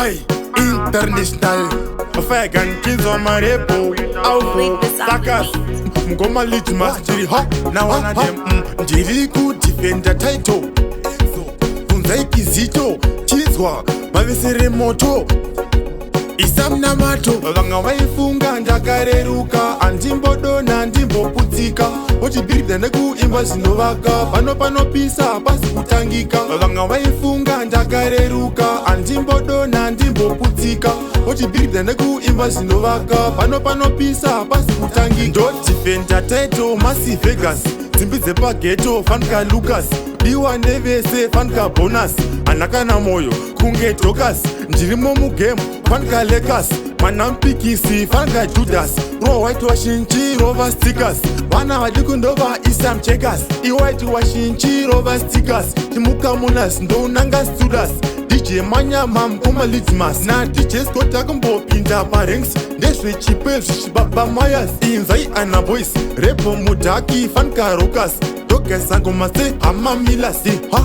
Ai, international Fyaagun kids on my repo Alfone, Sakaz Mgoma Leadmas Jiri ha, na wana dem Jiri ku defender title Kunzai kizito, chizwa Mavisere moto Isamna mato Vanga Vaifunga Ndakareruka Andimbodona ndimboputika Ochibirida neku imba zinovaka Pano pisa pasi kutangika Vanga Vaifunga Ndakareruka Andimbodona ndimboputika Ochibirida neku imba zinovaka Pano pisa pasi kutangika Ndo defender title Masi Vegas Zimbidze pa ghetto Fanka Lucas Diwa nevese fanka bonus Anakana moyo kunge tokas Njirimo mugemu fanka Lakers Manampikisi fanka Judas Ro white washinchi rover stickers Wana wadikundova isam checkers I white washinchi rover stickers Timuka munas ndo nanga studas DJ manya mamkoma Leadmas Na DJ skota kumbo pinda parengs Ndeshwe chipel shibaba mayas Inzai ana boys Repo mudaki fanka rokas Sango mase amamila si ha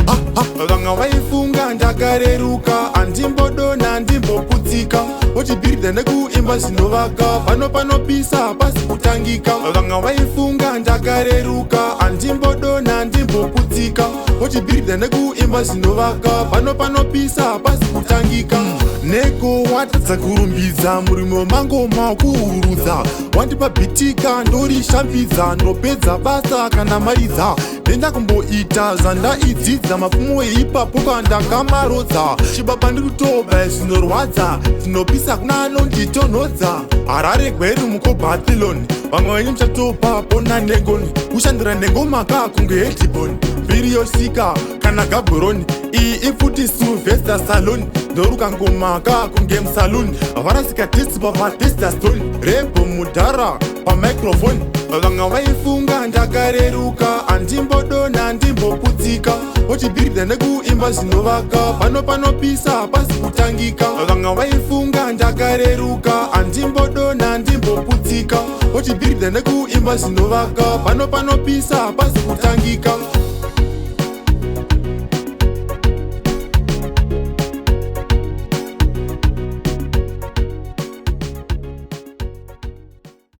ha ha Vanga Vaifunga Ndakareruka Andimbodona ndimboputika Ochibirida neku imba zinovaka Pano pisa pasi kutangika Vanga Vaifunga Ndakareruka Andimbodona ndimboputika Ochibirida neku imba zinovaka Pano pisa pasi kutangika Neko watatsa kurumbiza murimo mango makuuruza Wandipa bitika ndori shambidza Ndopedza basa kana maridza Ndenda kumboita zanda idzidza Mafumo eipapo kandakamarodza Chibaba ndikutoba zvinorwadza Zinopisa kuna anonditonhodza Harare gweri muko Babylon Vamwe venyu muchatopa pona negoni Kushandira nengoma kakunge hediboni Mbiri yosika kana Gaboroni Iyi ifuti Sylvester Salon Ndoruka ngoma kakunge msalon Varasika tisi pa testosterone Repo mudhara pa microphone Vanga Vaifunga Ndakareruka Andimbodona ndimboputika Ochibirida neku imba zinovaka Pano pisa pasi kutangika Vanga Vaifunga Ndakareruka Andimbodona ndimboputika Ochibirida neku imba zinovaka Pano pisa pasi kutangika